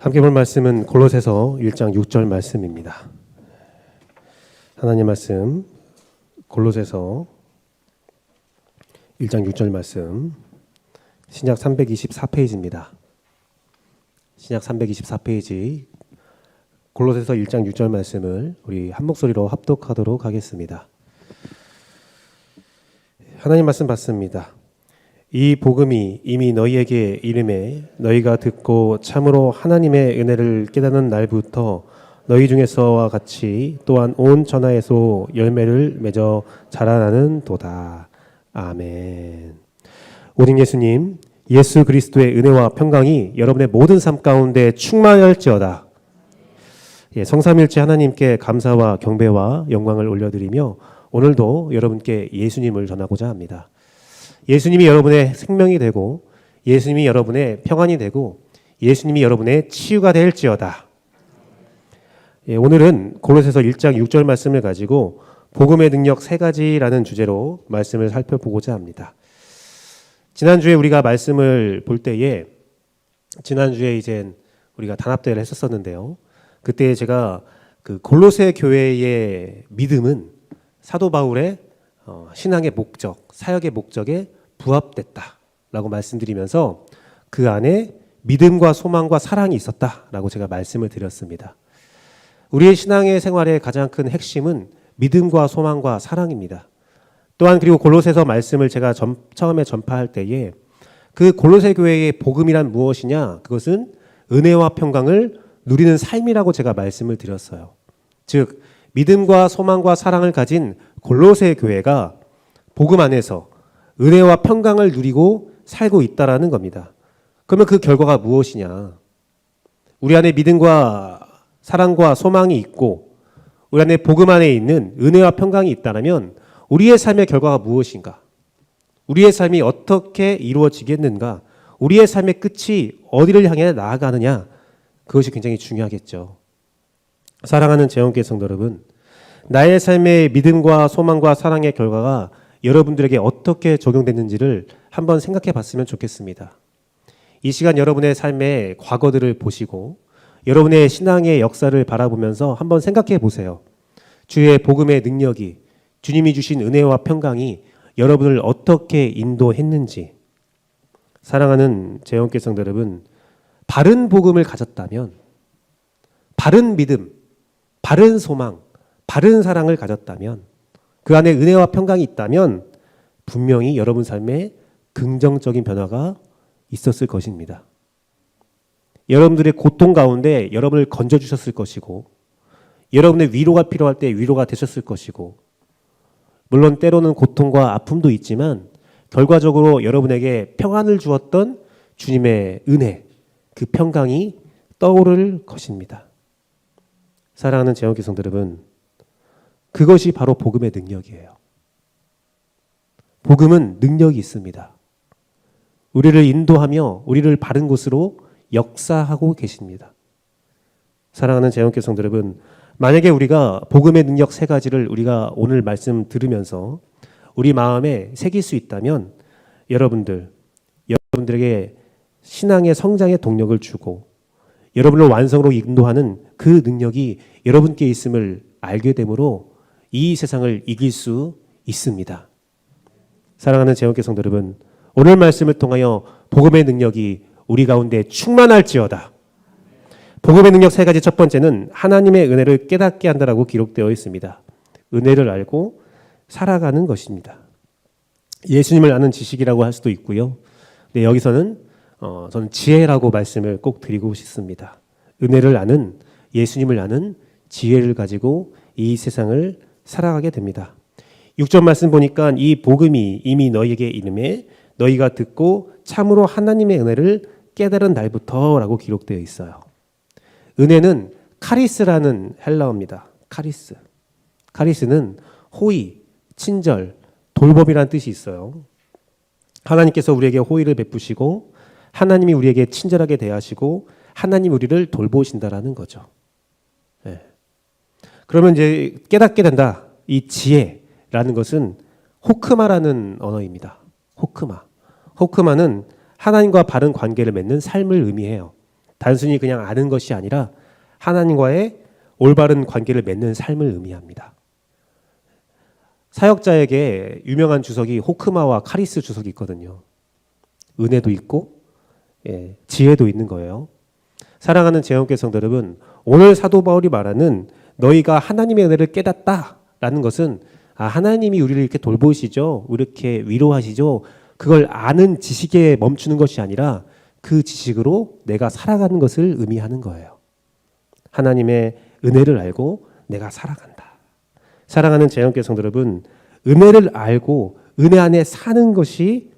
함께 볼 말씀은 골로새서 1장 6절 말씀입니다. 하나님 말씀 골로새서 1장 6절 말씀 신약 324페이지입니다. 신약 324페이지 골로새서 1장 6절 말씀을 우리 한 목소리로 합독하도록 하겠습니다. 하나님 말씀 받습니다. 이 복음이 이미 너희에게 이름에 너희가 듣고 참으로 하나님의 은혜를 깨닫는 날부터 너희 중에서와 같이 또한 온 천하에서 열매를 맺어 자라나는 도다. 아멘. 오직 예수님, 예수 그리스도의 은혜와 평강이 여러분의 모든 삶 가운데 충만할지어다. 성삼일체 하나님께 감사와 경배와 영광을 올려드리며 오늘도 여러분께 예수님을 전하고자 합니다. 예수님이 여러분의 생명이 되고 예수님이 여러분의 평안이 되고 예수님이 여러분의 치유가 될지어다. 오늘은 골로새서 1장 6절 말씀을 가지고 복음의 능력 3가지라는 주제로 말씀을 살펴보고자 합니다. 지난주에 우리가 말씀을 볼 때에 지난주에 이제 우리가 단합대회를 했었었는데요. 그때 제가 그 골로새 교회의 믿음은 사도 바울의 신앙의 목적, 사역의 목적에 부합됐다라고 말씀드리면서 그 안에 믿음과 소망과 사랑이 있었다라고 제가 말씀을 드렸습니다. 우리의 신앙의 생활의 가장 큰 핵심은 믿음과 소망과 사랑입니다. 또한 그리고 골로새서 말씀을 제가 처음에 전파할 때에 그 골로새 교회의 복음이란 무엇이냐? 그것은 은혜와 평강을 누리는 삶이라고 제가 말씀을 드렸어요. 즉 믿음과 소망과 사랑을 가진 골로새 교회가 복음 안에서 은혜와 평강을 누리고 살고 있다라는 겁니다. 그러면 그 결과가 무엇이냐? 우리 안에 믿음과 사랑과 소망이 있고 우리 안에 복음 안에 있는 은혜와 평강이 있다면 우리의 삶의 결과가 무엇인가? 우리의 삶이 어떻게 이루어지겠는가? 우리의 삶의 끝이 어디를 향해 나아가느냐? 그것이 굉장히 중요하겠죠. 사랑하는 재원교회 성도 여러분, 나의 삶의 믿음과 소망과 사랑의 결과가 여러분들에게 어떻게 적용됐는지를 한번 생각해 봤으면 좋겠습니다. 이 시간 여러분의 삶의 과거들을 보시고 여러분의 신앙의 역사를 바라보면서 한번 생각해 보세요. 주의 복음의 능력이, 주님이 주신 은혜와 평강이 여러분을 어떻게 인도했는지. 사랑하는 재원교회 성도 여러분, 바른 복음을 가졌다면, 바른 믿음, 바른 소망, 바른 사랑을 가졌다면, 그 안에 은혜와 평강이 있다면 분명히 여러분 삶에 긍정적인 변화가 있었을 것입니다. 여러분들의 고통 가운데 여러분을 건져주셨을 것이고 여러분의 위로가 필요할 때 위로가 되셨을 것이고 물론 때로는 고통과 아픔도 있지만 결과적으로 여러분에게 평안을 주었던 주님의 은혜, 그 평강이 떠오를 것입니다. 사랑하는 재원교회 성도 여러분, 그것이 바로 복음의 능력이에요. 복음은 능력이 있습니다. 우리를 인도하며 우리를 바른 곳으로 역사하고 계십니다. 사랑하는 재원교회 성도 여러분, 만약에 우리가 복음의 능력 3가지를 우리가 오늘 말씀 들으면서 우리 마음에 새길 수 있다면 여러분들에게 신앙의 성장의 동력을 주고 여러분을 완성으로 인도하는 그 능력이 여러분께 있음을 알게 되므로 이 세상을 이길 수 있습니다. 사랑하는 재원교회 성도 여러분, 오늘 말씀을 통하여 복음의 능력이 우리 가운데 충만할지어다. 복음의 능력 3가지 첫 번째는 하나님의 은혜를 깨닫게 한다라고 기록되어 있습니다. 은혜를 알고 살아가는 것입니다. 예수님을 아는 지식이라고 할 수도 있고요. 네, 여기서는 저는 지혜라고 말씀을 꼭 드리고 싶습니다. 은혜를 아는, 예수님을 아는 지혜를 가지고 이 세상을 살아가게 됩니다. 6절 말씀 보니까 이 복음이 이미 너희에게 이름에 너희가 듣고 참으로 하나님의 은혜를 깨달은 날부터 라고 기록되어 있어요. 은혜는 카리스라는 헬라어입니다. 카리스. 카리스는 호의, 친절, 돌봄이라는 뜻이 있어요. 하나님께서 우리에게 호의를 베푸시고 하나님이 우리에게 친절하게 대하시고 하나님 우리를 돌보신다라는 거죠. 네. 그러면 이제 깨닫게 된다. 이 지혜라는 것은 호크마라는 언어입니다. 호크마. 호크마는 하나님과 바른 관계를 맺는 삶을 의미해요. 단순히 그냥 아는 것이 아니라 하나님과의 올바른 관계를 맺는 삶을 의미합니다. 사역자에게 유명한 주석이 호크마와 카리스 주석이 있거든요. 은혜도 있고 지혜도 있는 거예요. 사랑하는 재원교회 성도 여러분, 오늘 사도 바울이 말하는 너희가 하나님의 은혜를 깨닫다라는 것은 하나님이 우리를 이렇게 돌보시죠, 이렇게 위로하시죠, 그걸 아는 지식에 멈추는 것이 아니라 그 지식으로 내가 살아가는 것을 의미하는 거예요. 하나님의 은혜를 알고 내가 살아간다. 사랑하는 재원교회 성도 여러분, 은혜를 알고 은혜 안에 사는 것이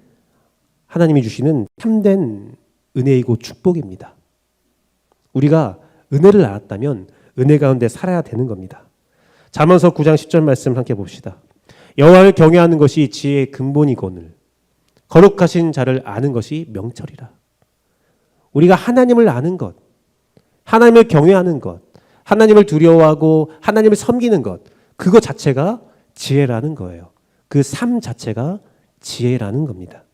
하나님이 주시는 참된 은혜이고 축복입니다. 우리가 은혜를 알았다면 은혜 가운데 살아야 되는 겁니다. 잠언서 9장 10절 말씀 함께 봅시다. 여호와를 경외하는 것이 지혜의 근본이거늘 거룩하신 자를 아는 것이 명철이라. 우리가 하나님을 아는 것, 하나님을 경외하는 것, 하나님을 두려워하고 하나님을 섬기는 것, 그것 자체가 지혜라는 거예요. 그 삶 자체가 지혜라는 겁니다.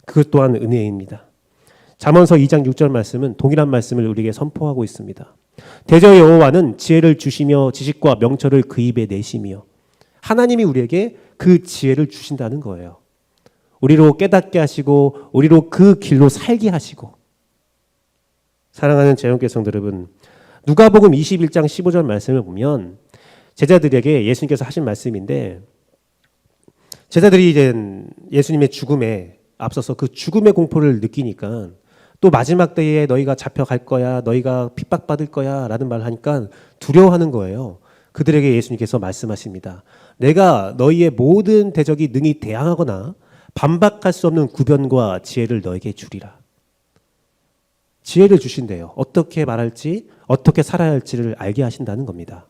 그것 또한 은혜입니다. 잠언서 2장 6절 말씀은 동일한 말씀을 우리에게 선포하고 있습니다. 대저 여호와는 지혜를 주시며 지식과 명철을 그 입에 내시며, 하나님이 우리에게 그 지혜를 주신다는 거예요. 우리로 깨닫게 하시고 우리로 그 길로 살게 하시고. 사랑하는 재원교회 성도 여러분, 누가복음 21장 15절 말씀을 보면 제자들에게 예수님께서 하신 말씀인데, 제자들이 이제 예수님의 죽음에 앞서서 그 죽음의 공포를 느끼니까 또 마지막 때에 너희가 잡혀갈 거야, 너희가 핍박받을 거야 라는 말을 하니까 두려워하는 거예요. 그들에게 예수님께서 말씀하십니다. 내가 너희의 모든 대적이 능히 대항하거나 반박할 수 없는 구변과 지혜를 너에게 주리라. 지혜를 주신대요. 어떻게 말할지, 어떻게 살아야 할지를 알게 하신다는 겁니다.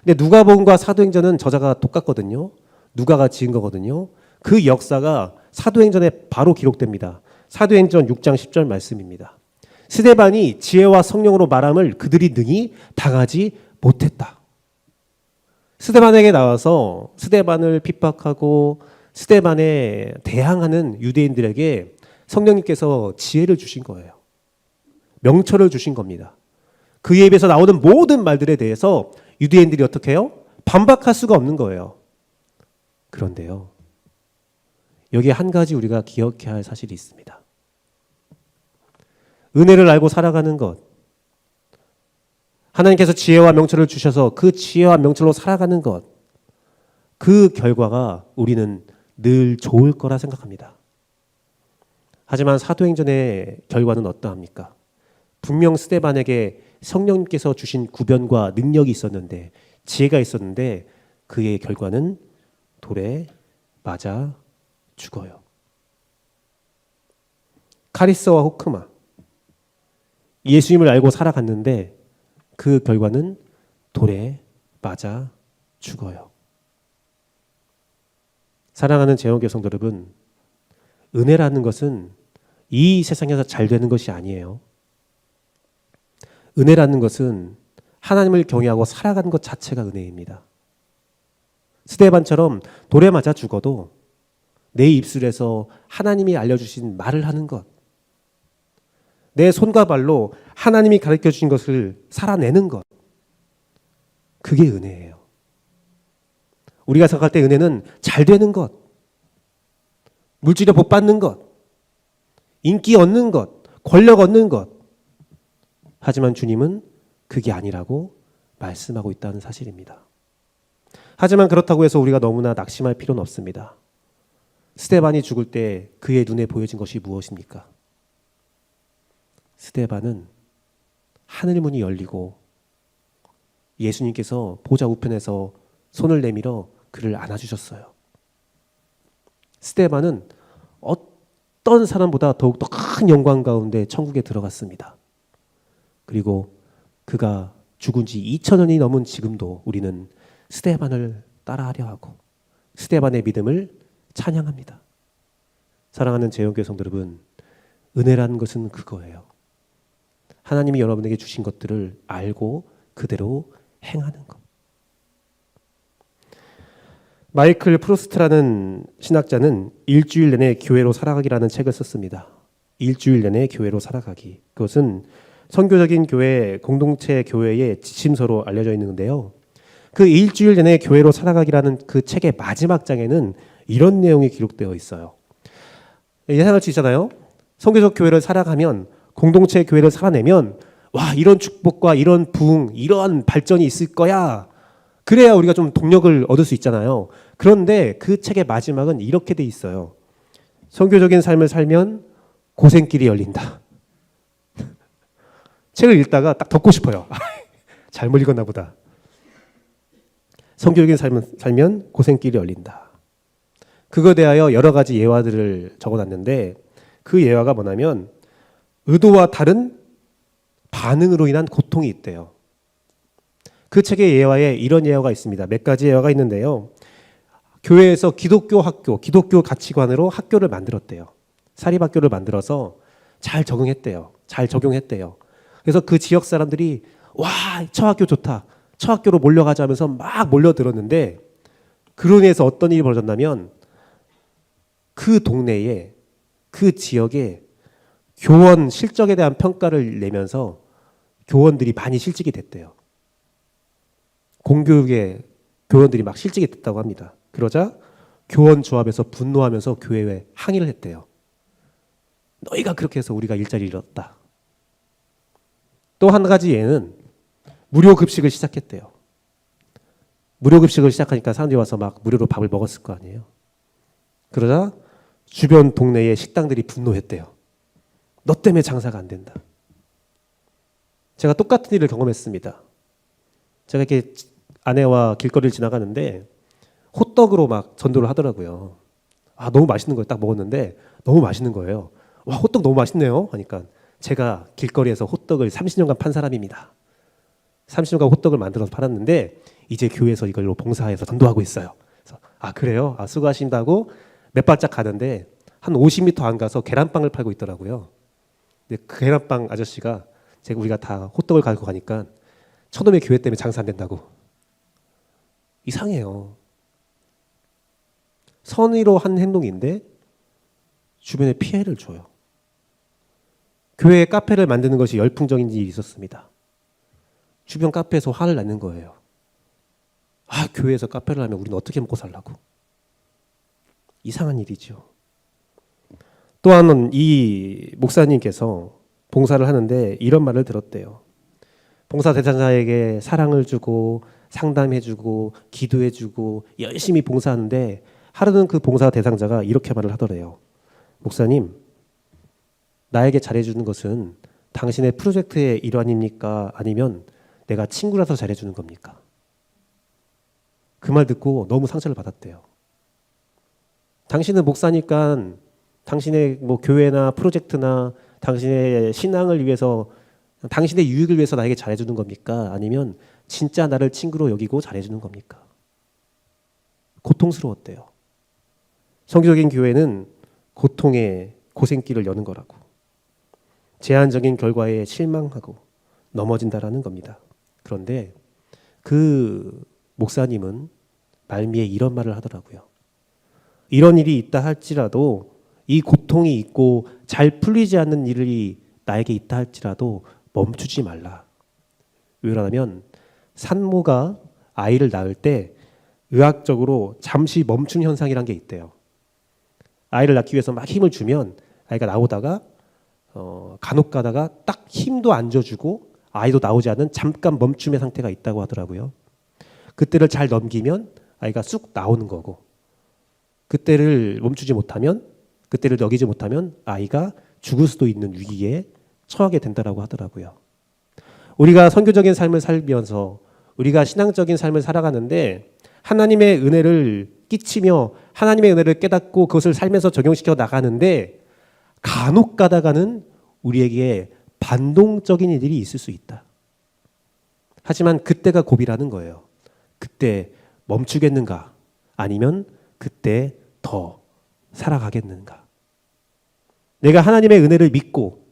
근데 누가복음과 사도행전은 저자가 똑같거든요. 누가가 지은 거거든요. 그 역사가 사도행전에 바로 기록됩니다. 사도행전 6장 10절 말씀입니다. 스데반이 지혜와 성령으로 말함을 그들이 능히 당하지 못했다. 스데반에게 나와서 스데반을 핍박하고 스데반에 대항하는 유대인들에게 성령님께서 지혜를 주신 거예요. 명철을 주신 겁니다. 그에 입에서 나오는 모든 말들에 대해서 유대인들이 어떻게 해요? 반박할 수가 없는 거예요. 그런데요, 여기에 한 가지 우리가 기억해야 할 사실이 있습니다. 은혜를 알고 살아가는 것, 하나님께서 지혜와 명철을 주셔서 그 지혜와 명철로 살아가는 것, 그 결과가 우리는 늘 좋을 거라 생각합니다. 하지만 사도행전의 결과는 어떠합니까? 분명 스데반에게 성령님께서 주신 구변과 능력이 있었는데, 지혜가 있었는데 그의 결과는 돌에 맞아 죽어요. 카리스와 호크마, 예수님을 알고 살아갔는데 그 결과는 돌에 맞아 죽어요. 사랑하는 재원교회 성도 여러분, 은혜라는 것은 이 세상에서 잘 되는 것이 아니에요. 은혜라는 것은 하나님을 경외하고 살아가는 것 자체가 은혜입니다. 스데반처럼 돌에 맞아 죽어도 내 입술에서 하나님이 알려주신 말을 하는 것, 내 손과 발로 하나님이 가르쳐 주신 것을 살아내는 것, 그게 은혜예요. 우리가 생각할 때 은혜는 잘 되는 것, 물질에 복 받는 것, 인기 얻는 것, 권력 얻는 것. 하지만 주님은 그게 아니라고 말씀하고 있다는 사실입니다. 하지만 그렇다고 해서 우리가 너무나 낙심할 필요는 없습니다. 스데반이 죽을 때 그의 눈에 보여진 것이 무엇입니까? 스데반은 하늘 문이 열리고 예수님께서 보좌 우편에서 손을 내밀어 그를 안아주셨어요. 스데반은 어떤 사람보다 더욱더 큰 영광 가운데 천국에 들어갔습니다. 그리고 그가 죽은 지 2000년이 넘은 지금도 우리는 스데반을 따라하려 하고 스데반의 믿음을 찬양합니다. 사랑하는 재원교회 성도 여러분, 은혜라는 것은 그거예요. 하나님이 여러분에게 주신 것들을 알고 그대로 행하는 것. 마이클 프로스트라는 신학자는 일주일 내내 교회로 살아가기라는 책을 썼습니다. 일주일 내내 교회로 살아가기. 그것은 선교적인 교회 공동체 교회의 지침서로 알려져 있는데요. 그 일주일 내내 교회로 살아가기라는 그 책의 마지막 장에는 이런 내용이 기록되어 있어요. 예상할 수 있잖아요. 선교적 교회를 살아가면, 공동체 교회를 살아내면 와, 이런 축복과 이런 부흥, 이러한 발전이 있을 거야. 그래야 우리가 좀 동력을 얻을 수 있잖아요. 그런데 그 책의 마지막은 이렇게 돼 있어요. 선교적인 삶을 살면 고생길이 열린다. 책을 읽다가 딱 덮고 싶어요. 잘못 읽었나 보다. 선교적인 삶을 살면 고생길이 열린다. 그거에 대하여 여러 가지 예화들을 적어놨는데 그 예화가 뭐냐면 의도와 다른 반응으로 인한 고통이 있대요. 그 책의 예화에 이런 예화가 있습니다. 몇 가지 예화가 있는데요. 교회에서 기독교 학교, 기독교 가치관으로 학교를 만들었대요. 사립학교를 만들어서 잘 적응했대요. 잘 적용했대요. 그래서 그 지역 사람들이 와, 저 학교 좋다. 저 학교로 몰려가자 하면서 막 몰려들었는데 그로 인해서 어떤 일이 벌어졌냐면 그 동네에, 그 지역에 교원 실적에 대한 평가를 내면서 교원들이 많이 실직이 됐대요. 공교육에 교원들이 막 실직이 됐다고 합니다. 그러자 교원 조합에서 분노하면서 교회에 항의를 했대요. 너희가 그렇게 해서 우리가 일자리를 잃었다. 또 한 가지 예는 무료 급식을 시작했대요. 무료 급식을 시작하니까 사람들이 와서 막 무료로 밥을 먹었을 거 아니에요. 그러자 주변 동네의 식당들이 분노했대요. 너 때문에 장사가 안 된다. 제가 똑같은 일을 경험했습니다. 제가 이렇게 아내와 길거리를 지나가는데 호떡으로 막 전도를 하더라고요. 아, 너무 맛있는 거예요. 딱 먹었는데 너무 맛있는 거예요. 와, 호떡 너무 맛있네요. 하니까 제가 길거리에서 호떡을 30년간 판 사람입니다. 30년간 호떡을 만들어서 팔았는데 이제 교회에서 이걸로 봉사해서 전도하고 있어요. 그래서 아, 그래요? 아, 수고하신다고 몇 발짝 가는데 한 50m 안 가서 계란빵을 팔고 있더라고요. 근데 그 계란빵 아저씨가 우리가 다 호떡을 가지고 가니까 저놈의 교회 때문에 장사 안 된다고. 이상해요. 선의로 한 행동인데 주변에 피해를 줘요. 교회에 카페를 만드는 것이 열풍적인 일이 있었습니다. 주변 카페에서 화를 내는 거예요. 아, 교회에서 카페를 하면 우리는 어떻게 먹고 살라고. 이상한 일이죠. 또한 이 목사님께서 봉사를 하는데 이런 말을 들었대요. 봉사 대상자에게 사랑을 주고 상담해주고 기도해주고 열심히 봉사하는데 하루는 그 봉사 대상자가 이렇게 말을 하더래요. 목사님, 나에게 잘해주는 것은 당신의 프로젝트의 일환입니까? 아니면 내가 친구라서 잘해주는 겁니까? 그 말 듣고 너무 상처를 받았대요. 당신은 목사니까 당신의 뭐 교회나 프로젝트나 당신의 신앙을 위해서 당신의 유익을 위해서 나에게 잘해주는 겁니까? 아니면 진짜 나를 친구로 여기고 잘해주는 겁니까? 고통스러웠대요. 성교적인 교회는 고통의 고생길을 여는 거라고. 제한적인 결과에 실망하고 넘어진다라는 겁니다. 그런데 그 목사님은 말미에 이런 말을 하더라고요. 이런 일이 있다 할지라도 이 고통이 있고 잘 풀리지 않는 일이 나에게 있다 할지라도 멈추지 말라. 왜냐하면 산모가 아이를 낳을 때 의학적으로 잠시 멈춤 현상이란 게 있대요. 아이를 낳기 위해서 막 힘을 주면 아이가 나오다가 간혹 가다가 딱 힘도 안 줘주고 아이도 나오지 않는 잠깐 멈춤의 상태가 있다고 하더라고요. 그때를 잘 넘기면 아이가 쑥 나오는 거고 그때를 멈추지 못하면 그때를 넘기지 못하면 아이가 죽을 수도 있는 위기에 처하게 된다라고 하더라고요. 우리가 선교적인 삶을 살면서 우리가 신앙적인 삶을 살아가는데 하나님의 은혜를 끼치며 하나님의 은혜를 깨닫고 그것을 살면서 적용시켜 나가는데 간혹 가다가는 우리에게 반동적인 일이 있을 수 있다. 하지만 그때가 고비라는 거예요. 그때 멈추겠는가? 아니면 그때 더 살아가겠는가? 내가 하나님의 은혜를 믿고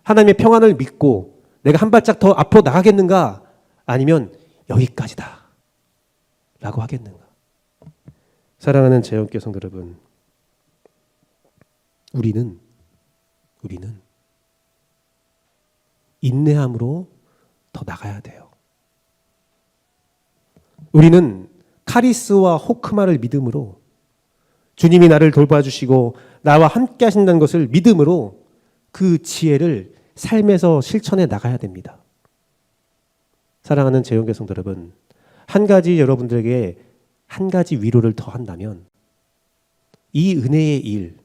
하나님의 평안을 믿고 내가 한 발짝 더 앞으로 나가겠는가? 아니면 여기까지다 라고 하겠는가? 사랑하는 재원교 성도 여러분, 우리는 인내함으로 더 나가야 돼요. 우리는 카리스와 호크마를 믿음으로 주님이 나를 돌봐주시고 나와 함께 하신다는 것을 믿음으로 그 지혜를 삶에서 실천해 나가야 됩니다. 사랑하는 재용교 성도 여러분, 한 가지 여러분들에게 한 가지 위로를 더 한다면 이 은혜의 일,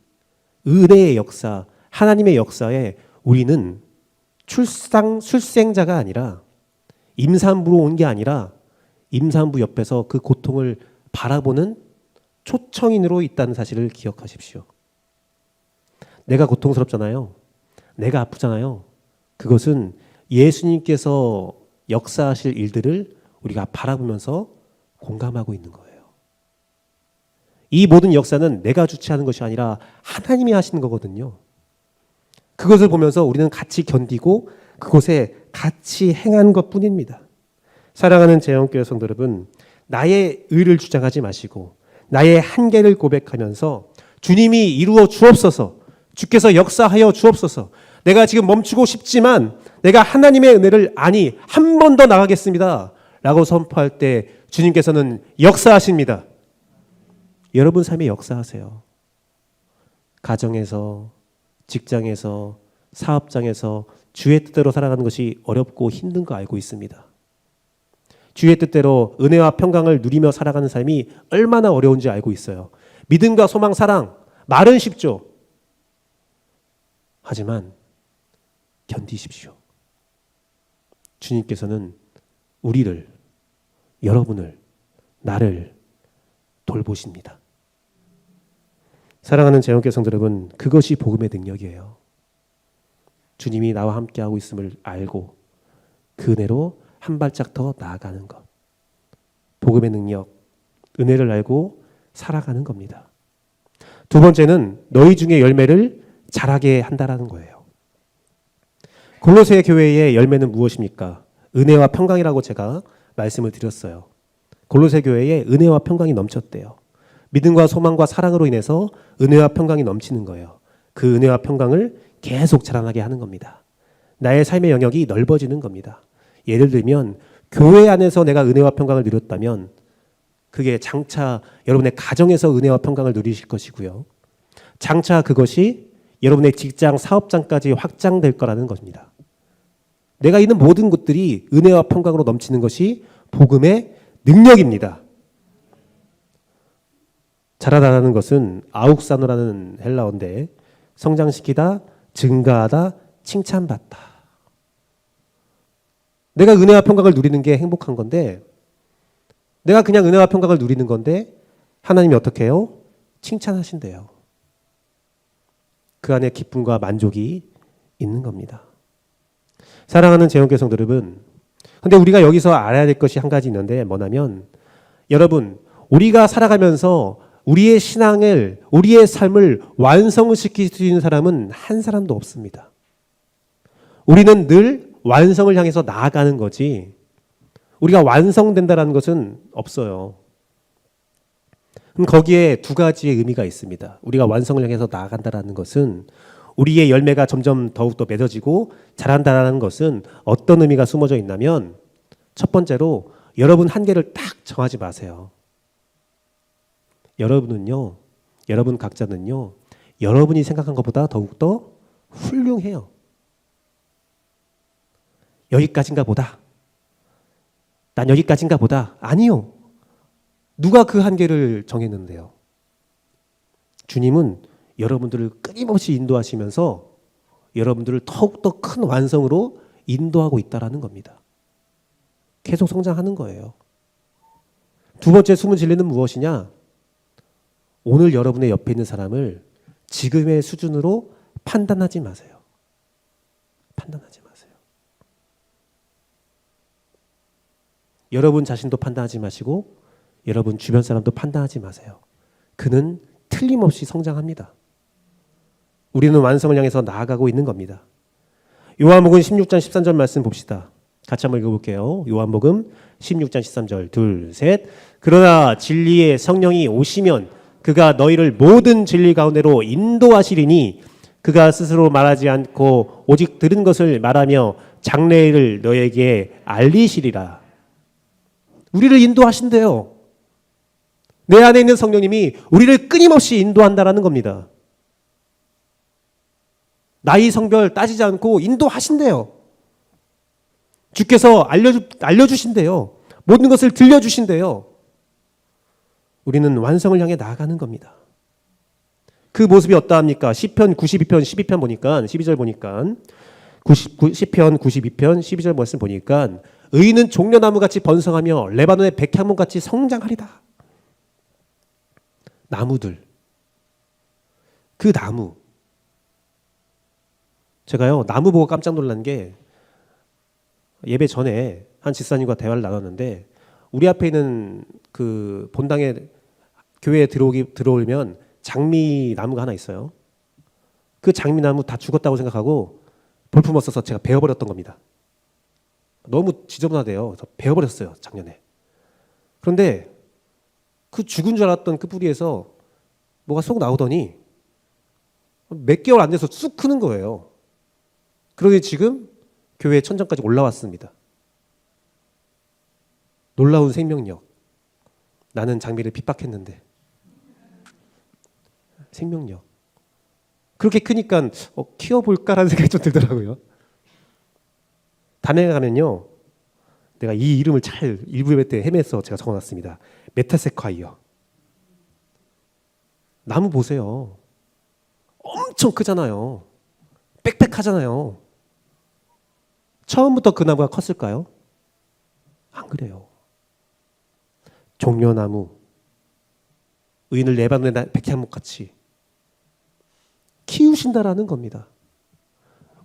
은혜의 역사, 하나님의 역사에 우리는 출생자가 아니라 임산부로 온 게 아니라 임산부 옆에서 그 고통을 바라보는 초청인으로 있다는 사실을 기억하십시오. 내가 고통스럽잖아요. 내가 아프잖아요. 그것은 예수님께서 역사하실 일들을 우리가 바라보면서 공감하고 있는 거예요. 이 모든 역사는 내가 주체하는 것이 아니라 하나님이 하시는 거거든요. 그것을 보면서 우리는 같이 견디고 그곳에 같이 행하는 것뿐입니다. 사랑하는 재영교회 성도 여러분, 나의 의를 주장하지 마시고 나의 한계를 고백하면서 주님이 이루어 주옵소서, 주께서 역사하여 주옵소서, 내가 지금 멈추고 싶지만 내가 하나님의 은혜를 아니 한 번 더 나가겠습니다 라고 선포할 때 주님께서는 역사하십니다. 여러분 삶에 역사하세요. 가정에서, 직장에서, 사업장에서 주의 뜻대로 살아가는 것이 어렵고 힘든 거 알고 있습니다. 주의 뜻대로 은혜와 평강을 누리며 살아가는 삶이 얼마나 어려운지 알고 있어요. 믿음과 소망, 사랑, 말은 쉽죠. 하지만 견디십시오. 주님께서는 우리를, 여러분을, 나를 돌보십니다. 사랑하는 재영교회 성도 여러분, 그것이 복음의 능력이에요. 주님이 나와 함께하고 있음을 알고 그 은혜로 한 발짝 더 나아가는 것. 복음의 능력, 은혜를 알고 살아가는 겁니다. 두 번째는 너희 중에 열매를 자라게 한다라는 거예요. 골로새 교회의 열매는 무엇입니까? 은혜와 평강이라고 제가 말씀을 드렸어요. 골로새 교회에 은혜와 평강이 넘쳤대요. 믿음과 소망과 사랑으로 인해서 은혜와 평강이 넘치는 거예요. 그 은혜와 평강을 계속 자라나게 하는 겁니다. 나의 삶의 영역이 넓어지는 겁니다. 예를 들면 교회 안에서 내가 은혜와 평강을 누렸다면 그게 장차 여러분의 가정에서 은혜와 평강을 누리실 것이고요. 장차 그것이 여러분의 직장, 사업장까지 확장될 거라는 것입니다. 내가 있는 모든 것들이 은혜와 평강으로 넘치는 것이 복음의 능력입니다. 자라다라는 것은 아욱사노라는 헬라어인데 성장시키다, 증가하다, 칭찬받다. 내가 은혜와 평강을 누리는 게 행복한 건데, 내가 그냥 은혜와 평강을 누리는 건데 하나님이 어떻게 해요? 칭찬하신대요. 그 안에 기쁨과 만족이 있는 겁니다. 사랑하는 재영교회 성도 여러분, 근데 우리가 여기서 알아야 될 것이 한 가지 있는데 뭐냐면, 여러분, 우리가 살아가면서 우리의 신앙을, 우리의 삶을 완성시킬 수 있는 사람은 한 사람도 없습니다. 우리는 늘 완성을 향해서 나아가는 거지 우리가 완성된다는 것은 없어요. 그럼 거기에 두 가지의 의미가 있습니다. 우리가 완성을 향해서 나아간다는 것은 우리의 열매가 점점 더욱더 맺어지고 자란다는 것은 어떤 의미가 숨어져 있냐면, 첫 번째로 여러분 한계를 딱 정하지 마세요. 여러분은요, 여러분 각자는요, 여러분이 생각한 것보다 더욱더 훌륭해요. 여기까지인가 보다. 난 여기까지인가 보다. 아니요. 누가 그 한계를 정했는데요? 주님은 여러분들을 끊임없이 인도하시면서 여러분들을 더욱더 큰 완성으로 인도하고 있다는 겁니다. 계속 성장하는 거예요. 두 번째 숨은 진리는 무엇이냐? 오늘 여러분의 옆에 있는 사람을 지금의 수준으로 판단하지 마세요. 판단하지 마세요. 여러분 자신도 판단하지 마시고 여러분 주변 사람도 판단하지 마세요. 그는 틀림없이 성장합니다. 우리는 완성을 향해서 나아가고 있는 겁니다. 요한복음 16장 13절 말씀 봅시다. 같이 한번 읽어볼게요. 요한복음 16장 13절 둘, 셋. 그러나 진리의 성령이 오시면 그가 너희를 모든 진리 가운데로 인도하시리니 그가 스스로 말하지 않고 오직 들은 것을 말하며 장래를 너에게 알리시리라. 우리를 인도하신대요. 내 안에 있는 성령님이 우리를 끊임없이 인도한다라는 겁니다. 나이 성별 따지지 않고 인도하신대요. 주께서 알려주신대요. 모든 것을 들려주신대요. 우리는 완성을 향해 나아가는 겁니다. 그 모습이 어떠합니까? 시편 92편 12편 보니까 12절 보니까 시편 92편 12절 말씀 보니까 의인은 종려나무같이 번성하며 레바논의 백향목같이 성장하리다. 나무들. 그 나무. 제가요 나무 보고 깜짝 놀란 게 예배 전에 한 집사님과 대화를 나눴는데 우리 앞에 있는 그 본당에 교회에 들어오면 장미 나무가 하나 있어요. 그 장미 나무 다 죽었다고 생각하고 볼품 없어서 제가 베어버렸던 겁니다. 너무 지저분하대요. 그래서 베어버렸어요 작년에. 그런데 그 죽은 줄 알았던 그 뿌리에서 뭐가 쏙 나오더니 몇 개월 안 돼서 쑥 크는 거예요. 그러니 지금 교회 천장까지 올라왔습니다. 놀라운 생명력. 나는 장미를 핍박했는데 생명력. 그렇게 크니까 키워볼까라는 생각이 좀 들더라고요. 단에 가면요. 내가 이 이름을 잘 일부 예배 때 헤매서 제가 적어놨습니다. 메타세콰이어. 나무 보세요. 엄청 크잖아요. 빽빽하잖아요. 처음부터 그 나무가 컸을까요? 안 그래요. 종려나무, 의인을 레바논의 백향목같이 키우신다라는 겁니다.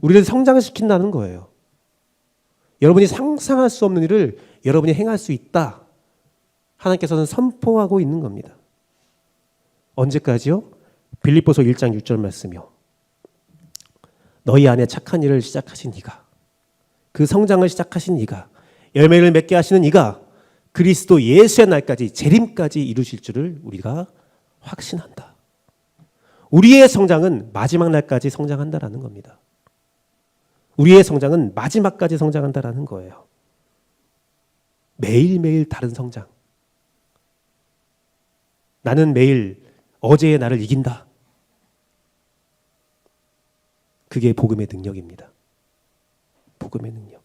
우리를 성장시킨다는 거예요. 여러분이 상상할 수 없는 일을 여러분이 행할 수 있다. 하나님께서는 선포하고 있는 겁니다. 언제까지요? 빌립보서 1장 6절 말씀이요. 너희 안에 착한 일을 시작하신 이가, 그 성장을 시작하신 이가, 열매를 맺게 하시는 이가 그리스도 예수의 날까지 재림까지 이루실 줄을 우리가 확신한다. 우리의 성장은 마지막 날까지 성장한다라는 겁니다. 우리의 성장은 마지막까지 성장한다라는 거예요. 매일매일 다른 성장. 나는 매일 어제의 나를 이긴다. 그게 복음의 능력입니다. 복음의 능력.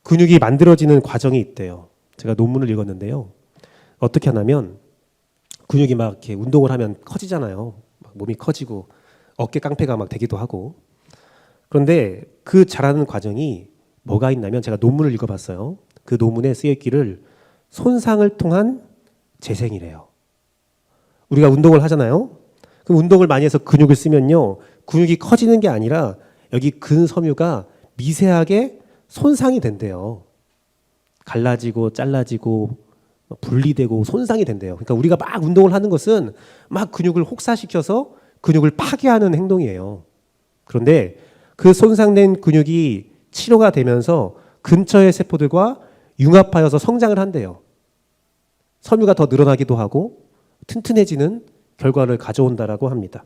근육이 만들어지는 과정이 있대요. 제가 논문을 읽었는데요. 어떻게 하냐면 근육이 막 이렇게 운동을 하면 커지잖아요. 막 몸이 커지고 어깨 깡패가 막 되기도 하고. 그런데 그 자라는 과정이 뭐가 있냐면 제가 논문을 읽어봤어요. 그 논문에 쓰여있기를 손상을 통한 재생이래요. 우리가 운동을 하잖아요. 그럼 운동을 많이 해서 근육을 쓰면요. 근육이 커지는 게 아니라 여기 근섬유가 미세하게 손상이 된대요. 갈라지고 잘라지고 분리되고 손상이 된대요. 그러니까 우리가 막 운동을 하는 것은 막 근육을 혹사시켜서 근육을 파괴하는 행동이에요. 그런데 그 손상된 근육이 치료가 되면서 근처의 세포들과 융합하여서 성장을 한대요. 섬유가 더 늘어나기도 하고 튼튼해지는 결과를 가져온다라고 합니다.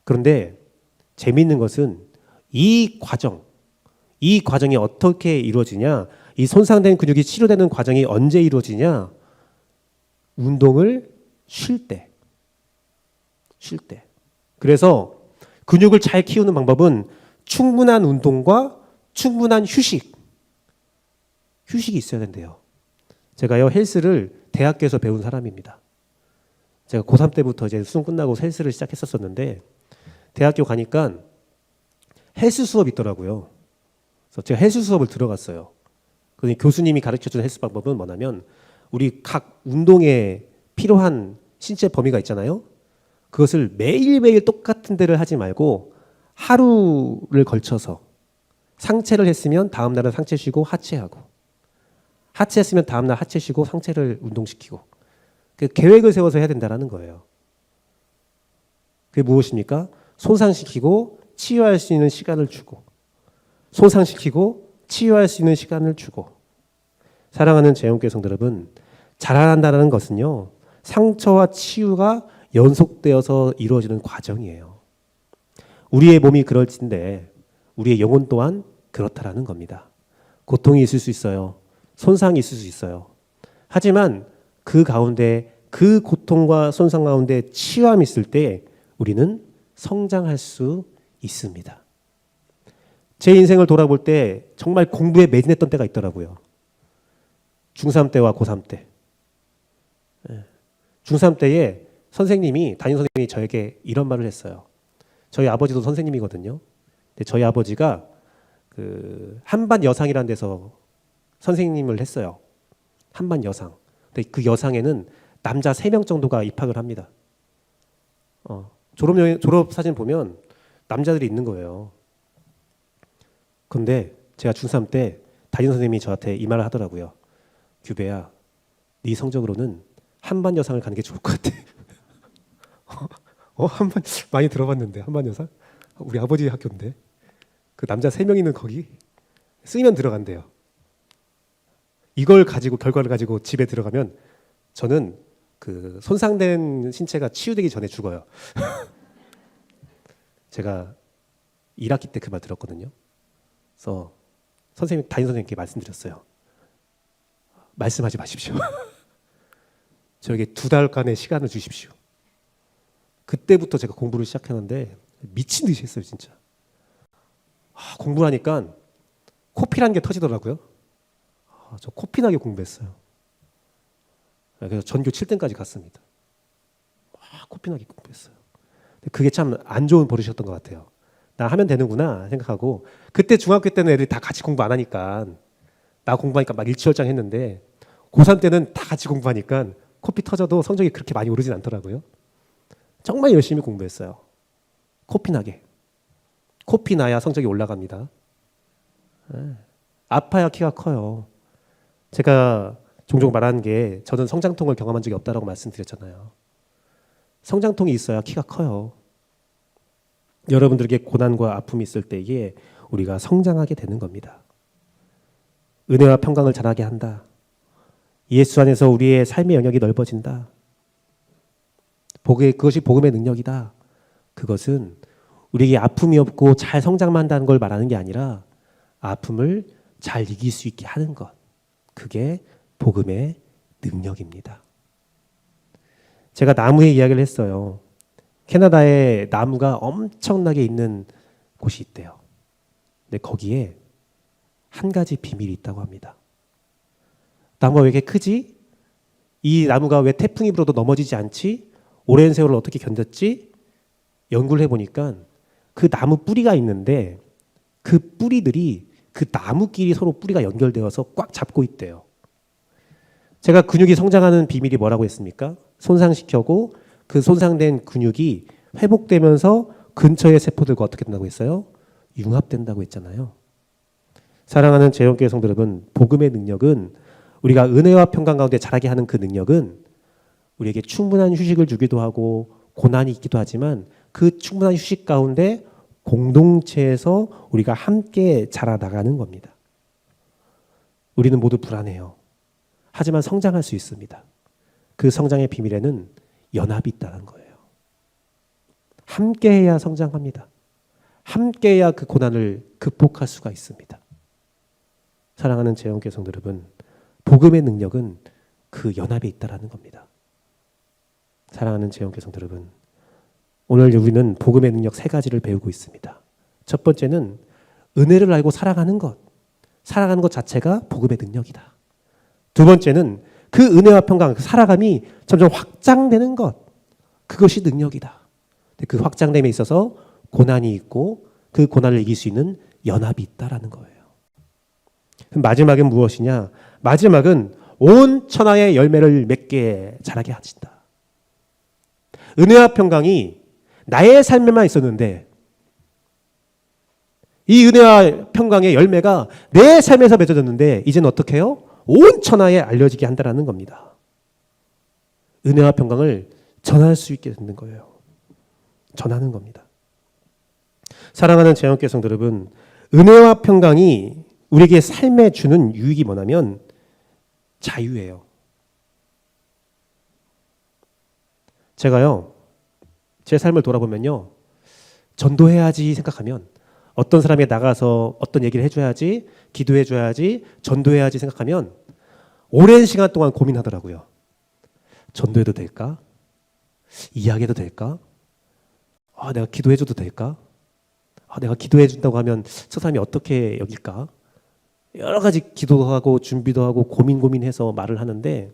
그런데 재미있는 것은 이 과정이 어떻게 이루어지냐? 이 손상된 근육이 치료되는 과정이 언제 이루어지냐? 운동을 쉴 때. 그래서 근육을 잘 키우는 방법은 충분한 운동과 충분한 휴식이 있어야 된대요. 제가요 헬스를 대학교에서 배운 사람입니다. 제가 고3 때부터 이제 수능 끝나고 헬스를 시작했었는데 대학교 가니까 헬스 수업이 있더라고요. 그래서 제가 헬스 수업을 들어갔어요. 그러니 교수님이 가르쳐준 헬스 방법은 뭐냐면 우리 각 운동에 필요한 신체 범위가 있잖아요. 그것을 매일매일 똑같은 데를 하지 말고 하루를 걸쳐서 상체를 했으면 다음 날은 상체 쉬고 하체하고 하체 했으면 다음 날 하체 쉬고 상체를 운동시키고 그 계획을 세워서 해야 된다는 거예요. 그게 무엇입니까? 손상시키고 치유할 수 있는 시간을 주고 손상시키고 치유할 수 있는 시간을 주고. 사랑하는 재용교회 성도 여러분, 자라난다는 것은요 상처와 치유가 연속되어서 이루어지는 과정이에요. 우리의 몸이 그럴진데 우리의 영혼 또한 그렇다라는 겁니다. 고통이 있을 수 있어요. 손상이 있을 수 있어요. 하지만 그 가운데 그 고통과 손상 가운데 치유함이 있을 때 우리는 성장할 수 있습니다. 제 인생을 돌아볼 때 정말 공부에 매진했던 때가 있더라고요. 중3 때와 고3 때. 중3 때에 담임 선생님이 저에게 이런 말을 했어요. 저희 아버지도 선생님이거든요. 근데 저희 아버지가 그 한반 여상이라는 데서 선생님을 했어요. 한반 여상. 근데 그 여상에는 남자 3명 정도가 입학을 합니다. 졸업 사진 보면 남자들이 있는 거예요. 그런데 제가 중3 때 담임 선생님이 저한테 이 말을 하더라고요. 규배야, 네 성적으로는 한반 여상을 가는 게 좋을 것 같아. 한반 많이 들어봤는데 한반 여상? 우리 아버지 학교인데 그 남자 3명 있는 거기 쓰이면 들어간대요. 이걸 가지고 결과를 가지고 집에 들어가면 저는 그 손상된 신체가 치유되기 전에 죽어요. 제가 1학기 때 그 말 들었거든요. 그래서 담임 선생님께 말씀드렸어요. 말씀하지 마십시오. 저에게 2달간의 시간을 주십시오. 그때부터 제가 공부를 시작했는데 미친 듯이 했어요, 진짜. 공부를 하니까 코피라는 게 터지더라고요. 저 코피나게 공부했어요. 그래서 전교 7등까지 갔습니다. 코피나게 공부했어요. 그게 참 안 좋은 버릇이었던 것 같아요. 나 하면 되는구나 생각하고, 그때 중학교 때는 애들이 다 같이 공부 안 하니까 나 공부하니까 막 일취월장했는데 고3 때는 다 같이 공부하니까 코피 터져도 성적이 그렇게 많이 오르진 않더라고요. 정말 열심히 공부했어요. 코피나게. 코피 나야 성적이 올라갑니다. 아파야 키가 커요. 제가 종종 말하는 게 저는 성장통을 경험한 적이 없다라고 말씀드렸잖아요. 성장통이 있어야 키가 커요. 여러분들에게 고난과 아픔이 있을 때에 우리가 성장하게 되는 겁니다. 은혜와 평강을 자라게 한다. 예수 안에서 우리의 삶의 영역이 넓어진다. 그것이 복음의 능력이다. 그것은 우리에게 아픔이 없고 잘 성장만 한다는 걸 말하는 게 아니라 아픔을 잘 이길 수 있게 하는 것. 그게 복음의 능력입니다. 제가 나무의 이야기를 했어요. 캐나다에 나무가 엄청나게 있는 곳이 있대요. 근데 거기에 한 가지 비밀이 있다고 합니다. 나무가 왜 이렇게 크지? 이 나무가 왜 태풍이 불어도 넘어지지 않지? 오랜 세월을 어떻게 견뎠지? 연구를 해보니까 그 나무 뿌리가 있는데 그 뿌리들이 그 나무끼리 서로 뿌리가 연결되어서 꽉 잡고 있대요. 제가 근육이 성장하는 비밀이 뭐라고 했습니까? 손상시켜고 그 손상된 근육이 회복되면서 근처의 세포들과 어떻게 된다고 했어요? 융합된다고 했잖아요. 사랑하는 재영교회 성도 여러분, 복음의 능력은 우리가 은혜와 평강 가운데 자라게 하는 그 능력은 우리에게 충분한 휴식을 주기도 하고 고난이 있기도 하지만 그 충분한 휴식 가운데 공동체에서 우리가 함께 자라나가는 겁니다. 우리는 모두 불안해요. 하지만 성장할 수 있습니다. 그 성장의 비밀에는 연합이 있다는 거예요. 함께해야 성장합니다. 함께해야 그 고난을 극복할 수가 있습니다. 사랑하는 재영교회 성도 여러분, 복음의 능력은 그 연합에 있다는 겁니다. 사랑하는 재영교회 성도 여러분, 오늘 우리는 복음의 능력 3가지를 배우고 있습니다. 첫 번째는 은혜를 알고 살아가는 것. 살아가는 것 자체가 복음의 능력이다. 두 번째는 그 은혜와 평강, 그 살아감이 점점 확장되는 것. 그것이 능력이다. 그 확장됨에 있어서 고난이 있고 그 고난을 이길 수 있는 연합이 있다라는 거예요. 그럼 마지막은 무엇이냐? 마지막은 온 천하의 열매를 맺게 자라게 하신다. 은혜와 평강이 나의 삶에만 있었는데 이 은혜와 평강의 열매가 내 삶에서 맺어졌는데 이제는 어떻게 해요? 온 천하에 알려지게 한다는 겁니다. 은혜와 평강을 전할 수 있게 되는 거예요. 전하는 겁니다. 사랑하는 재영교회 성도 여러분, 은혜와 평강이 우리에게 삶에 주는 유익이 뭐냐면 자유예요. 제가요, 제 삶을 돌아보면요, 전도해야지 생각하면 어떤 사람이 나가서 어떤 얘기를 해줘야지, 기도해줘야지, 전도해야지 생각하면 오랜 시간 동안 고민하더라고요. 전도해도 될까? 이야기해도 될까? 내가 기도해줘도 될까? 내가 기도해준다고 하면 저 사람이 어떻게 여길까? 여러 가지 기도도 하고 준비도 하고 고민해서 말을 하는데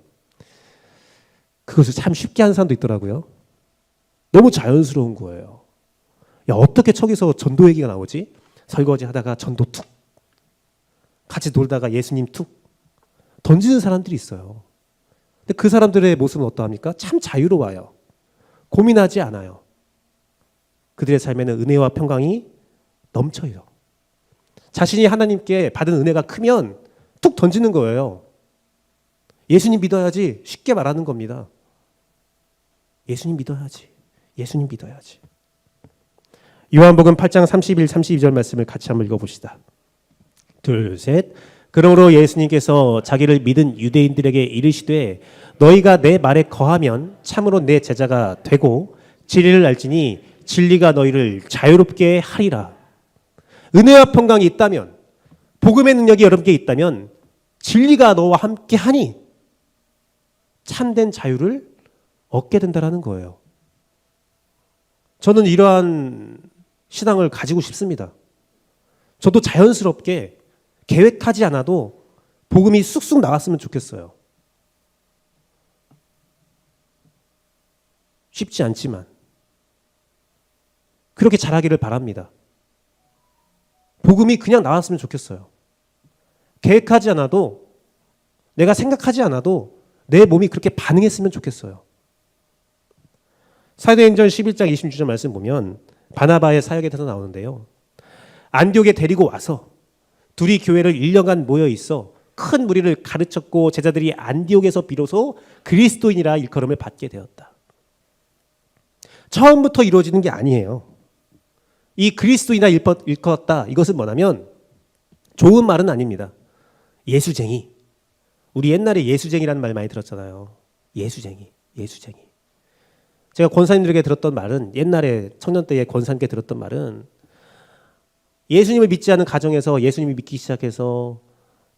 그것을 참 쉽게 하는 사람도 있더라고요. 너무 자연스러운 거예요. 야, 어떻게 저기서 전도 얘기가 나오지? 설거지 하다가 전도 툭. 같이 놀다가 예수님 툭. 던지는 사람들이 있어요. 근데 그 사람들의 모습은 어떠합니까? 참 자유로워요. 고민하지 않아요. 그들의 삶에는 은혜와 평강이 넘쳐요. 자신이 하나님께 받은 은혜가 크면 툭 던지는 거예요. 예수님 믿어야지 쉽게 말하는 겁니다. 예수님 믿어야지. 예수님 믿어야지. 요한복음 8장 31, 32절 말씀을 같이 한번 읽어봅시다. 둘, 셋. 그러므로 예수님께서 자기를 믿은 유대인들에게 이르시되 너희가 내 말에 거하면 참으로 내 제자가 되고 진리를 알지니 진리가 너희를 자유롭게 하리라. 은혜와 평강이 있다면, 복음의 능력이 여러분께 있다면 진리가 너와 함께 하니 참된 자유를 얻게 된다는 거예요. 저는 이러한 신앙을 가지고 싶습니다. 저도 자연스럽게 계획하지 않아도 복음이 쑥쑥 나왔으면 좋겠어요. 쉽지 않지만 그렇게 잘하기를 바랍니다. 복음이 그냥 나왔으면 좋겠어요. 계획하지 않아도, 내가 생각하지 않아도 내 몸이 그렇게 반응했으면 좋겠어요. 사도행전 11장 26절 말씀 보면 바나바의 사역에 대해서 나오는데요. 안디옥에 데리고 와서 둘이 교회를 1년간 모여 있어 큰 무리를 가르쳤고 제자들이 안디옥에서 비로소 그리스도인이라 일컬음을 받게 되었다. 처음부터 이루어지는 게 아니에요. 이 그리스도인이라 일컬었다. 이것은 뭐냐면 좋은 말은 아닙니다. 예수쟁이. 우리 옛날에 예수쟁이라는 말 많이 들었잖아요. 예수쟁이. 제가 권사님들에게 들었던 말은, 옛날에 청년 때에 권사님께 들었던 말은, 예수님을 믿지 않은 가정에서 예수님을 믿기 시작해서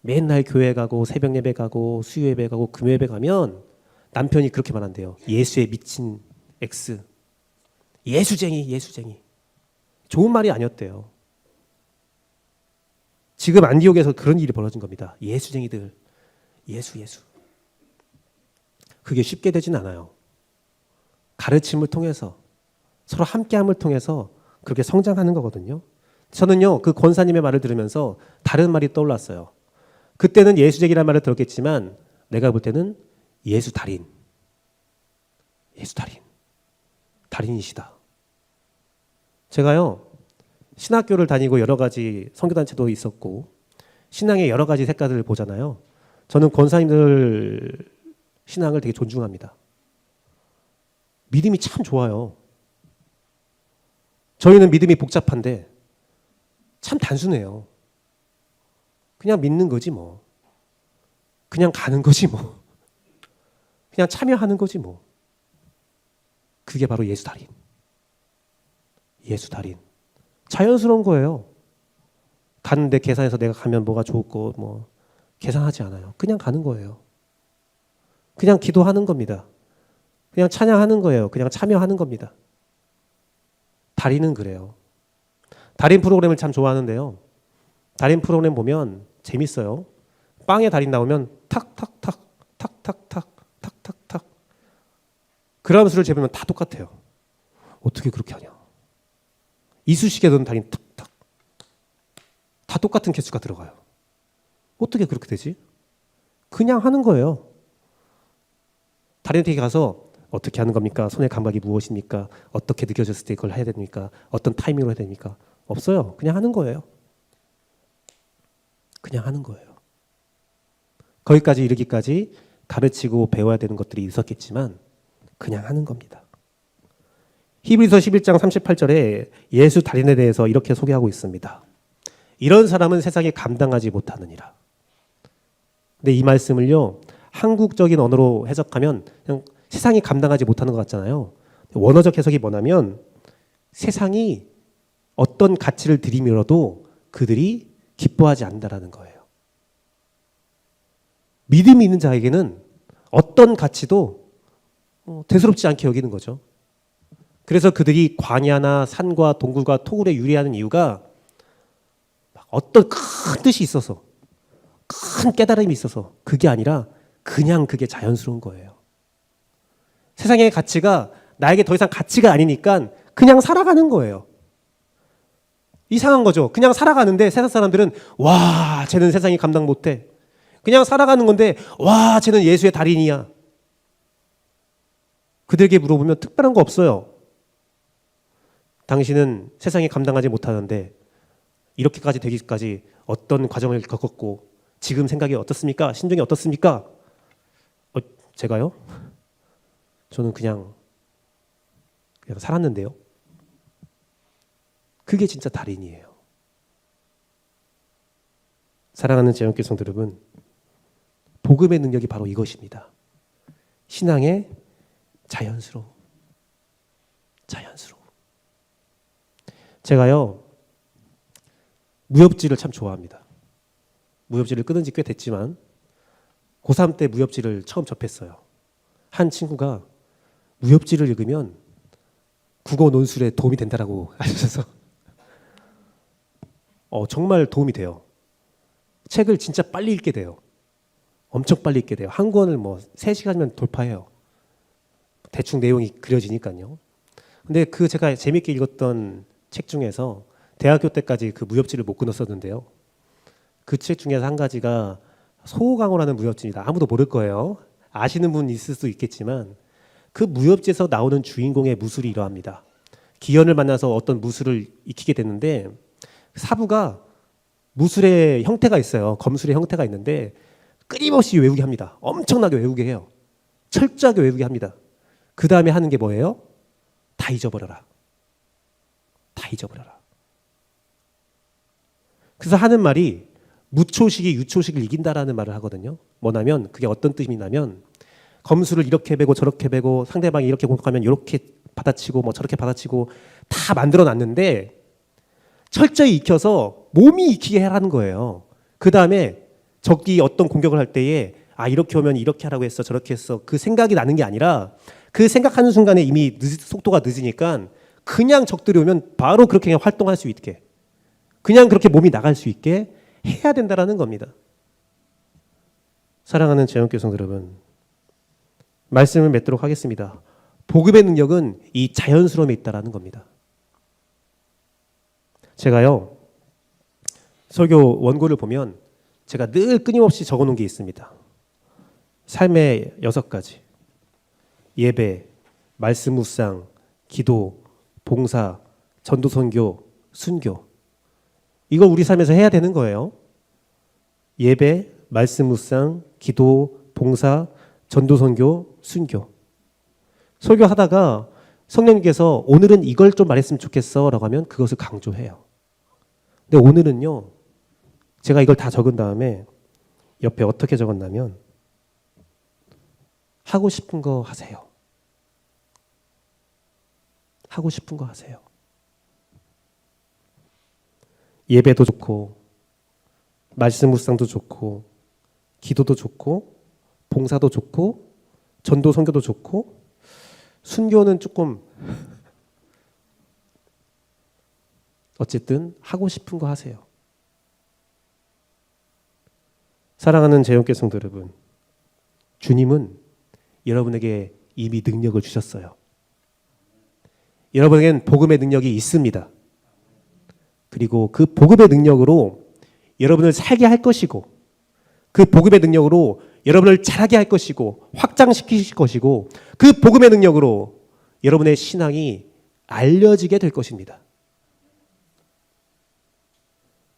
맨날 교회 가고 새벽 예배 가고 수요 예배 가고 금요 예배 가면 남편이 그렇게 말한대요. 예수에 미친 X. 예수쟁이. 좋은 말이 아니었대요. 지금 안디옥에서 그런 일이 벌어진 겁니다. 예수쟁이들. 예수. 그게 쉽게 되진 않아요. 가르침을 통해서, 서로 함께함을 통해서 그렇게 성장하는 거거든요. 저는요, 그 권사님의 말을 들으면서 다른 말이 떠올랐어요. 그때는 예수쟁이라는 말을 들었겠지만 내가 볼 때는 예수 달인. 달인이시다. 제가요, 신학교를 다니고 여러 가지 선교단체도 있었고 신앙의 여러 가지 색깔들을 보잖아요. 저는 권사님들 신앙을 되게 존중합니다. 믿음이 참 좋아요. 저희는 믿음이 복잡한데 참 단순해요. 그냥 믿는 거지 뭐. 그냥 가는 거지 뭐. 그냥 참여하는 거지 뭐. 그게 바로 예수 달인. 자연스러운 거예요. 가는데 계산해서 내가 가면 뭐가 좋고 뭐 계산하지 않아요. 그냥 가는 거예요. 그냥 기도하는 겁니다. 그냥 찬양하는 거예요. 그냥 참여하는 겁니다. 달인은 그래요. 달인 프로그램을 참 좋아하는데요. 달인 프로그램 보면 재밌어요. 빵에 달인 나오면 탁탁탁 그람수를 재보면 다 똑같아요. 어떻게 그렇게 하냐. 이쑤시개든 달인 탁탁 다 똑같은 개수가 들어가요. 어떻게 그렇게 되지? 그냥 하는 거예요. 달인한테 가서 어떻게 하는 겁니까? 손의 감각이 무엇입니까? 어떻게 느껴졌을 때 그걸 해야 됩니까? 어떤 타이밍으로 해야 됩니까? 없어요. 그냥 하는 거예요. 거기까지 이르기까지 가르치고 배워야 되는 것들이 있었겠지만 그냥 하는 겁니다. 히브리서 11장 38절에 예수 달인에 대해서 이렇게 소개하고 있습니다. 이런 사람은 세상에 감당하지 못하느니라. 근데 이 말씀을요, 한국적인 언어로 해석하면 그냥 세상이 감당하지 못하는 것 같잖아요. 원어적 해석이 뭐냐면 세상이 어떤 가치를 들이밀어도 그들이 기뻐하지 않는다라는 거예요. 믿음이 있는 자에게는 어떤 가치도 대수롭지 않게 여기는 거죠. 그래서 그들이 광야나 산과 동굴과 토굴에 유리하는 이유가 어떤 큰 뜻이 있어서, 큰 깨달음이 있어서 그게 아니라 그냥 그게 자연스러운 거예요. 세상의 가치가 나에게 더 이상 가치가 아니니까 그냥 살아가는 거예요. 이상한 거죠. 그냥 살아가는데 세상 사람들은 와, 쟤는 세상이 감당 못해. 그냥 살아가는 건데 와, 쟤는 예수의 달인이야. 그들에게 물어보면 특별한 거 없어요. 당신은 세상이 감당하지 못하는데 이렇게까지 되기까지 어떤 과정을 겪었고 지금 생각이 어떻습니까? 심정이 어떻습니까? 제가요? 저는 그냥 살았는데요. 그게 진짜 달인이에요. 사랑하는 재영교회 성도 여러분, 복음의 능력이 바로 이것입니다. 신앙의 자연스러움. 제가요, 무협지를 참 좋아합니다. 무협지를 끊은 지 꽤 됐지만 고3 때 무협지를 처음 접했어요. 한 친구가 무협지를 읽으면 국어 논술에 도움이 된다라고 하셔서 정말 도움이 돼요. 책을 진짜 빨리 읽게 돼요. 엄청 빨리 읽게 돼요. 한 권을 3시간이면 돌파해요. 대충 내용이 그려지니까요. 근데 제가 재밌게 읽었던 책 중에서 대학교 때까지 그 무협지를 못 끊었었는데요. 그 책 중에서 한 가지가 소호강호라는 무협지입니다. 아무도 모를 거예요. 아시는 분 있을 수 있겠지만 그 무협지에서 나오는 주인공의 무술이 이러합니다. 기현을 만나서 어떤 무술을 익히게 됐는데 사부가 무술의 형태가 있어요. 검술의 형태가 있는데 끊임없이 외우게 합니다. 엄청나게 외우게 해요. 철저하게 외우게 합니다. 그 다음에 하는 게 뭐예요? 다 잊어버려라. 그래서 하는 말이 무초식이 유초식을 이긴다라는 말을 하거든요. 뭐냐면 그게 어떤 뜻이냐면 검술을 이렇게 배고 저렇게 배고 상대방이 이렇게 공격하면 이렇게 받아치고 저렇게 받아치고 다 만들어 놨는데 철저히 익혀서 몸이 익히게 하라는 거예요. 그 다음에 적이 어떤 공격을 할 때에 이렇게 오면 이렇게 하라고 했어 저렇게 했어 그 생각이 나는 게 아니라 그 생각하는 순간에 이미 속도가 늦으니까 그냥 적들이 오면 바로 그렇게 그냥 활동할 수 있게 그냥 그렇게 몸이 나갈 수 있게 해야 된다라는 겁니다. 사랑하는 재영교회 성도 여러분, 말씀을 맺도록 하겠습니다. 복음의 능력은 이 자연스러움에 있다라는 겁니다. 제가요 설교 원고를 보면 제가 늘 끊임없이 적어놓은 게 있습니다. 삶의 6가지: 예배, 말씀 묵상, 기도, 봉사, 전도 선교, 순교. 이걸 우리 삶에서 해야 되는 거예요. 예배, 말씀 묵상, 기도, 봉사, 전도 선교, 순교. 설교하다가 성령님께서 오늘은 이걸 좀 말했으면 좋겠어 라고 하면 그것을 강조해요. 근데 오늘은요 제가 이걸 다 적은 다음에 옆에 어떻게 적었냐면 하고 싶은 거 하세요. 하고 싶은 거 하세요. 예배도 좋고 말씀 묵상도 좋고 기도도 좋고 봉사도 좋고 전도 선교도 좋고 순교는 조금 어쨌든 하고 싶은 거 하세요. 사랑하는 재영교회 성도 여러분, 주님은 여러분에게 이미 능력을 주셨어요. 여러분에겐 복음의 능력이 있습니다. 그리고 그 복음의 능력으로 여러분을 살게 할 것이고 그 복음의 능력으로 여러분을 자라게 할 것이고 확장시키실 것이고 그 복음의 능력으로 여러분의 신앙이 알려지게 될 것입니다.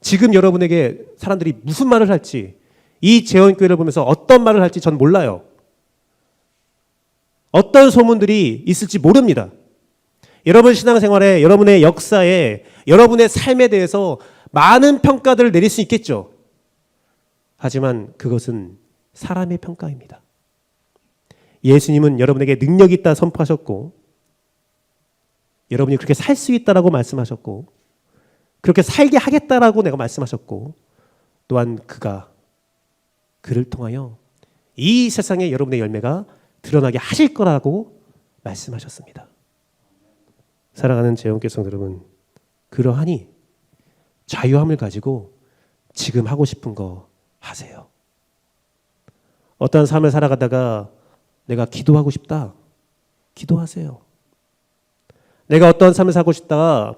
지금 여러분에게 사람들이 무슨 말을 할지 이 재원교회를 보면서 어떤 말을 할지 전 몰라요. 어떤 소문들이 있을지 모릅니다. 여러분 신앙생활에 여러분의 역사에 여러분의 삶에 대해서 많은 평가들을 내릴 수 있겠죠. 하지만 그것은 사람의 평가입니다. 예수님은 여러분에게 능력이 있다 선포하셨고 여러분이 그렇게 살 수 있다라고 말씀하셨고 그렇게 살게 하겠다라고 내가 말씀하셨고, 또한 그를 통하여 이 세상에 여러분의 열매가 드러나게 하실 거라고 말씀하셨습니다. 사랑하는 재원교성 여러분, 그러하니 자유함을 가지고 지금 하고 싶은 거 하세요. 어떠한 삶을 살아가다가 내가 기도하고 싶다, 기도하세요. 내가 어떠한 삶을 살고 싶다,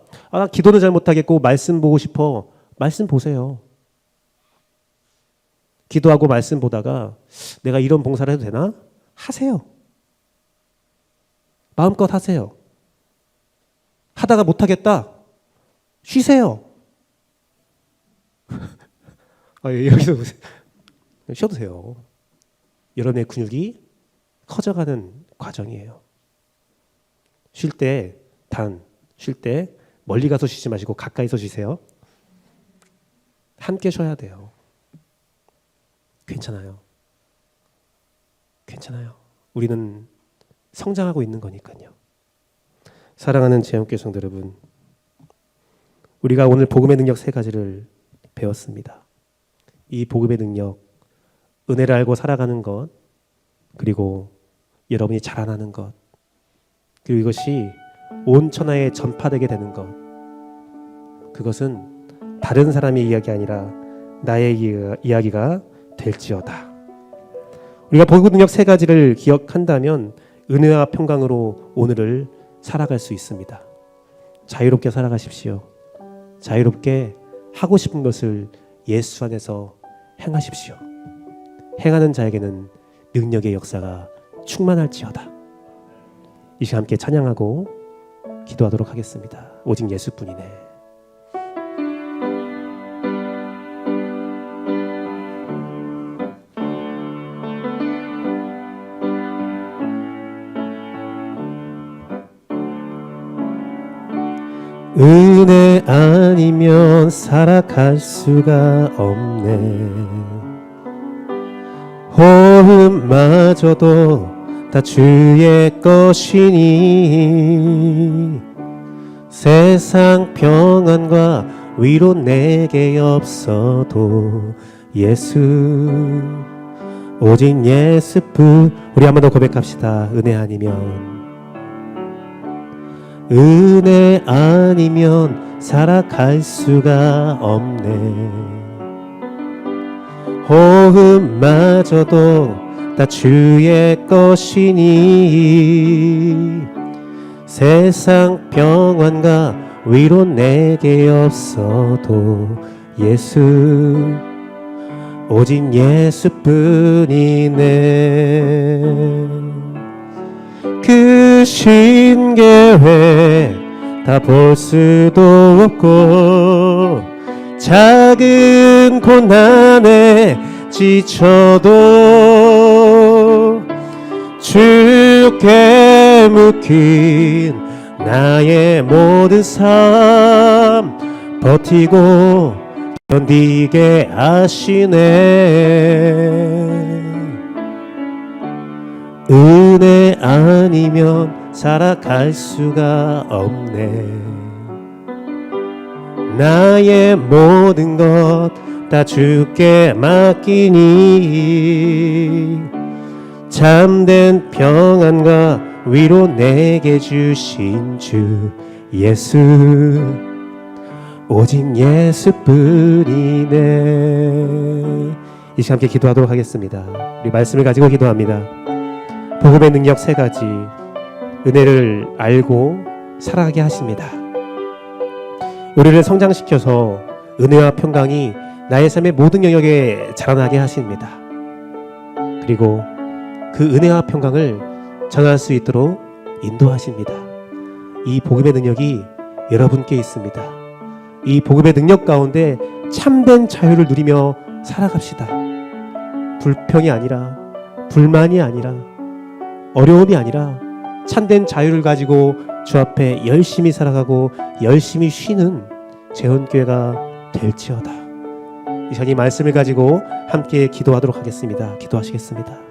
기도는 잘 못하겠고 말씀 보고 싶어, 말씀 보세요. 기도하고 말씀 보다가 내가 이런 봉사를 해도 되나? 하세요. 마음껏 하세요. 하다가 못하겠다, 쉬세요. 여기서 쉬어도 돼요. 여러분의 근육이 커져가는 과정이에요. 쉴 때 멀리 가서 쉬지 마시고 가까이서 쉬세요. 함께 쉬어야 돼요. 괜찮아요. 우리는 성장하고 있는 거니까요. 사랑하는 재영교성 여러분, 우리가 오늘 복음의 능력 3가지를 배웠습니다. 이 복음의 능력, 은혜를 알고 살아가는 것, 그리고 여러분이 자라나는 것, 그리고 이것이 온 천하에 전파되게 되는 것, 그것은 다른 사람의 이야기 아니라 나의 이야기가 될지어다. 우리가 복음의 능력 3가지를 기억한다면 은혜와 평강으로 오늘을 살아갈 수 있습니다. 자유롭게 살아가십시오. 자유롭게 하고 싶은 것을 예수 안에서 행하십시오. 행하는 자에게는 능력의 역사가 충만할지어다. 이 시간 함께 찬양하고 기도하도록 하겠습니다. 오직 예수뿐이네. 은혜 아니면 살아갈 수가 없네. 호흡마저도 다 주의 것이니 세상 평안과 위로 내게 없어도 예수, 오직 예수뿐. 우리 한 번 더 고백합시다. 은혜 아니면 살아갈 수가 없네. 호흡마저도 다 주의 것이니 세상 평안과 위로 내게 없어도 예수, 오직 예수뿐이네. 그 신계획 다 볼 수도 없고 작은 고난에 지쳐도 주께 묶인 나의 모든 삶 버티고 견디게 하시네. 은혜 아니면 살아갈 수가 없네. 나의 모든 것 다 주께 맡기니 참된 평안과 위로 내게 주신 주 예수, 오직 예수뿐이네. 이 시간 함께 기도하도록 하겠습니다. 우리 말씀을 가지고 기도합니다. 복음의 능력 3가지, 은혜를 알고 살아가게 하십니다. 우리를 성장시켜서 은혜와 평강이 나의 삶의 모든 영역에 자라나게 하십니다. 그리고 그 은혜와 평강을 전할 수 있도록 인도하십니다. 이 복음의 능력이 여러분께 있습니다. 이 복음의 능력 가운데 참된 자유를 누리며 살아갑시다. 불평이 아니라, 불만이 아니라, 어려움이 아니라 참된 자유를 가지고 주 앞에 열심히 살아가고 열심히 쉬는 재헌교회가 될지어다. 이 시간 이 말씀을 가지고 함께 기도하도록 하겠습니다. 기도하시겠습니다.